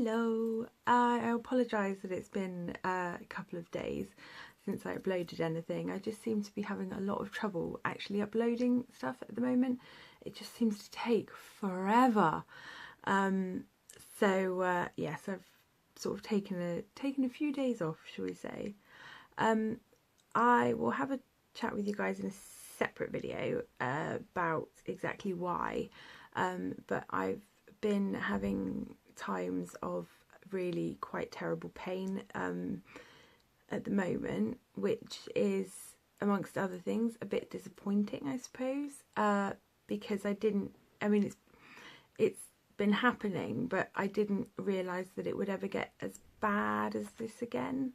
Hello, I apologise that it's been a couple of days since I uploaded anything. I just seem to be having a lot of trouble actually uploading stuff at the moment. It just seems to take forever. Yes, I've sort of taken a few days off, shall we say. I will have a chat with you guys in a separate video about exactly why, but I've been having times of really quite terrible pain at the moment, which is, amongst other things, a bit disappointing, I suppose, because it's been happening, but I didn't realise that it would ever get as bad as this again.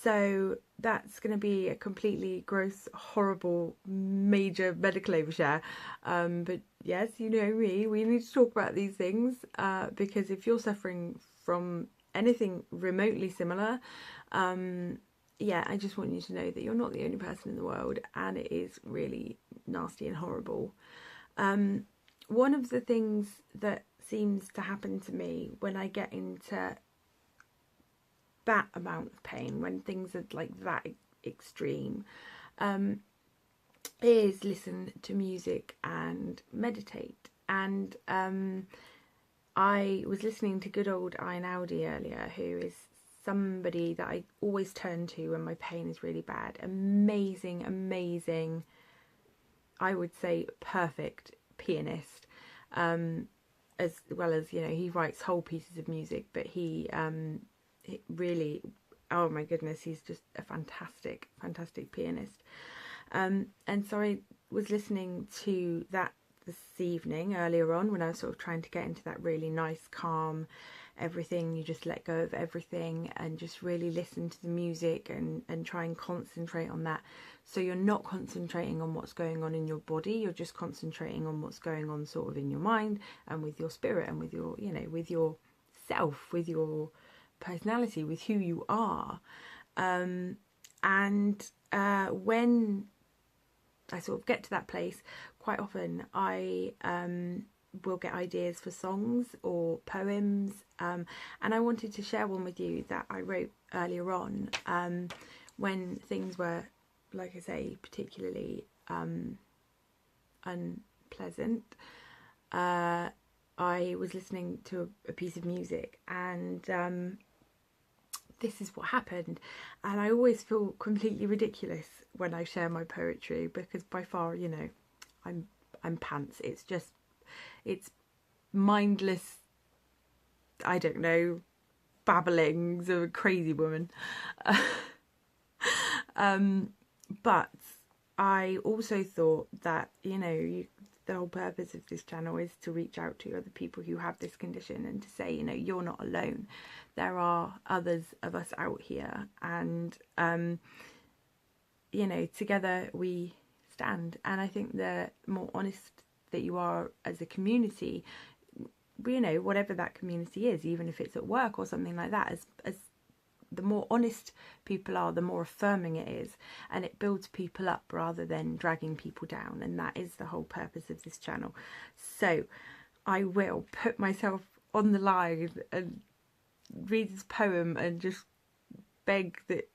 So that's going to be a completely gross, horrible, major medical overshare. But yes, you know me, we need to talk about these things because if you're suffering from anything remotely similar, I just want you to know that you're not the only person in the world, and it is really nasty and horrible. One of the things that seems to happen to me when I get into that amount of pain, when things are like that extreme, is listen to music and meditate. And I was listening to good old Audi earlier, who is somebody that I always turn to when my pain is really bad. Amazing, I would say perfect pianist, as well as, you know, he writes whole pieces of music, but he really, oh my goodness, he's just a fantastic pianist. And so I was listening to that this evening earlier on when I was sort of trying to get into that really nice, calm, everything, you just let go of everything and just really listen to the music and try and concentrate on that. So you're not concentrating on what's going on in your body, you're just concentrating on what's going on sort of in your mind and with your spirit and with your, you know, with your self, with your personality, with who you are. When I sort of get to that place, quite often I will get ideas for songs or poems, and I wanted to share one with you that I wrote earlier on, when things were, like I say, particularly unpleasant. I was listening to a piece of music, and this is what happened. And I always feel completely ridiculous when I share my poetry, because by far, you know, I'm pants. It's mindless, I don't know, babblings of a crazy woman. But I also thought that, you know, the whole purpose of this channel is to reach out to other people who have this condition and to say, you know, you're not alone. There are others of us out here, and you know, together we stand. And I think the more honest that you are as a community, you know, whatever that community is, even if it's at work or something like that, as the more honest people are, the more affirming it is, and it builds people up rather than dragging people down. And that is the whole purpose of this channel. So I will put myself on the line and read this poem and just beg that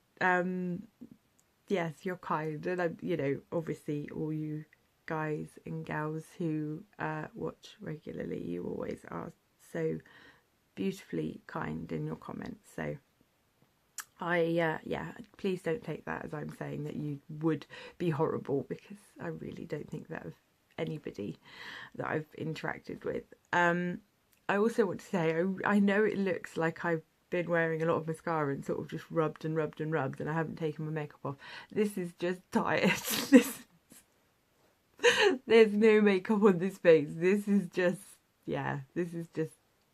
yes, you're kind. And you know, obviously all you guys and gals who watch regularly, you always are so beautifully kind in your comments. So please don't take that as I'm saying that you would be horrible, because I really don't think that of anybody that I've interacted with. I also want to say, I know it looks like I've been wearing a lot of mascara and sort of just rubbed and I haven't taken my makeup off. This is just tired. There's no makeup on this face. This is just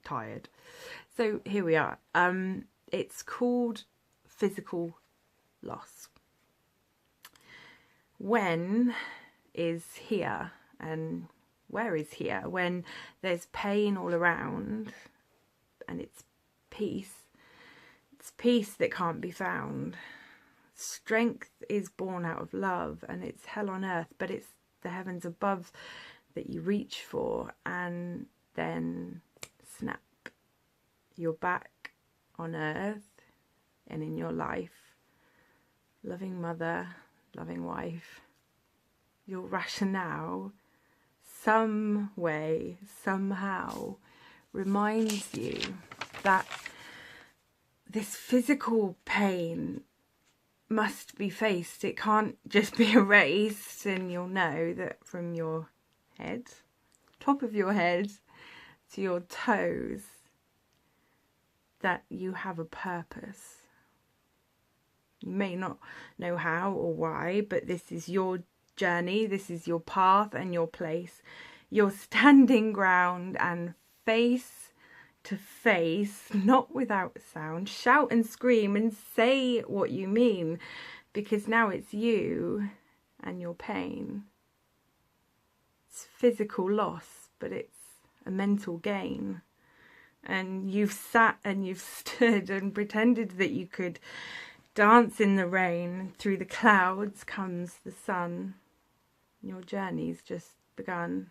tired. So here we are. It's called Physical Loss. When is here, and where is here? When there's pain all around, and it's peace that can't be found. Strength is born out of love, and it's hell on earth, but it's the heavens above that you reach for, and then snap, you're back on earth and in your life, loving mother, loving wife, your rationale some way, somehow reminds you that this physical pain must be faced. It can't just be erased, and you'll know that from your head, top of your head to your toes, that you have a purpose. You may not know how or why, but this is your journey, this is your path and your place. You're standing ground and face to face, not without sound. Shout and scream and say what you mean, because now it's you and your pain. It's physical loss, but it's a mental gain. And you've sat and you've stood and pretended that you could dance in the rain. Through the clouds comes the sun. Your journey's just begun.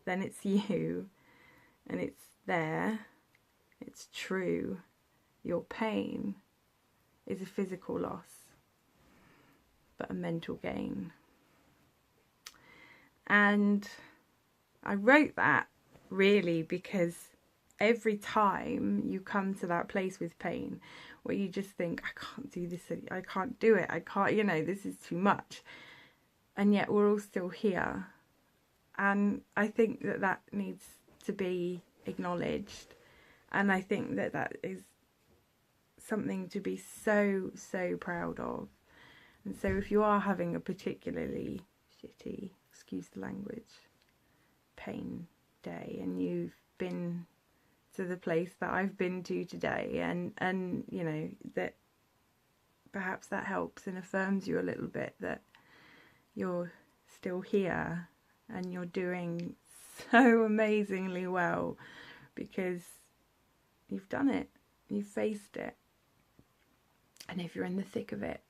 Then it's you, and it's there. It's true. Your pain is a physical loss, but a mental gain. And I wrote that really because every time you come to that place with pain where you just think, I can't do this, I can't do it, I can't, this is too much. And yet we're all still here. And I think that that needs to be acknowledged. And I think that that is something to be so, so proud of. And so if you are having a particularly shitty, excuse the language, pain day, and you've been to the place that I've been to today, and that perhaps that helps and affirms you a little bit that you're still here and you're doing so amazingly well, because you've done it, you've faced it. And if you're in the thick of it,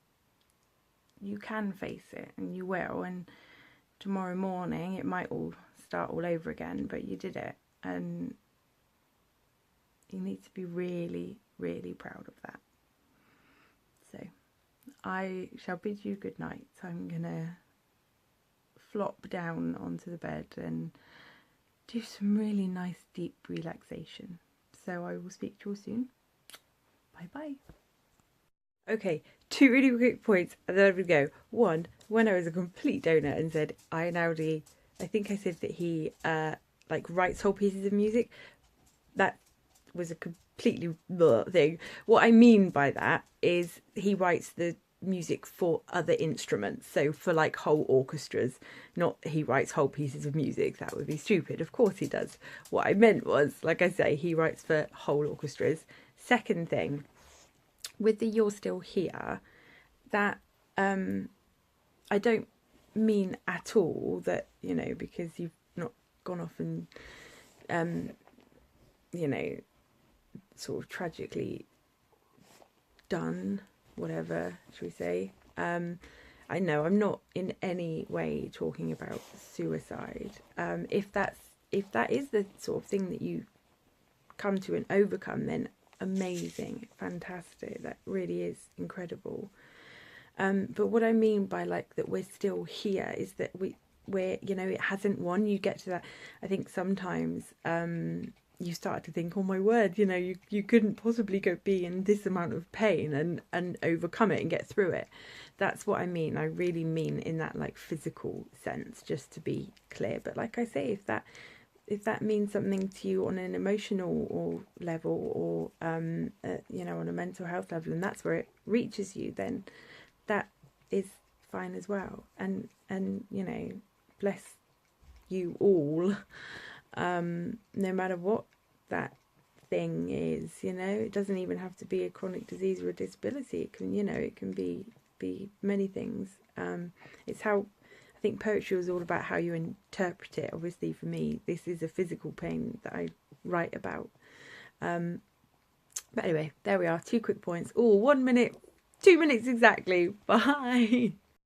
you can face it, and you will. And tomorrow morning it might all start all over again, but you did it, and you need to be really, really proud of that. So I shall bid you good night. So I'm gonna flop down onto the bed and do some really nice deep relaxation. So I will speak to you all soon. Bye bye. Okay, 2 really quick points, and then I'm gonna go. One, when I was a complete donut and said Ian Audi, I think I said that he writes whole pieces of music. That was a completely thing. What I mean by that is he writes the music for other instruments, so for like whole orchestras, not he writes whole pieces of music. That would be stupid. Of course he does. What I meant was, like I say, he writes for whole orchestras. Second thing, with the "you're still here," that I don't mean at all that, because you've not gone off and sort of tragically done whatever, should we say. I know I'm not in any way talking about suicide. If that is the sort of thing that you come to and overcome, then amazing, fantastic, that really is incredible. But what I mean by that we're still here is that we're it hasn't won. You get to that, I think sometimes you start to think, oh my word, you couldn't possibly be in this amount of pain and overcome it and get through it. That's what I mean. I really mean in that like sense, just to be clear. But like I say, if that means something to you on an emotional or level, or on a mental health level, and that's where it reaches you, then that is fine as well. And bless you all. No matter what that thing is, it doesn't even have to be a chronic disease or a disability. It can, it can be many things. It's how I think poetry is all about how you interpret it. Obviously, for me, this is a physical pain that I write about. But anyway, there we are. 2 quick points. 1 minute, 2 minutes exactly. Bye.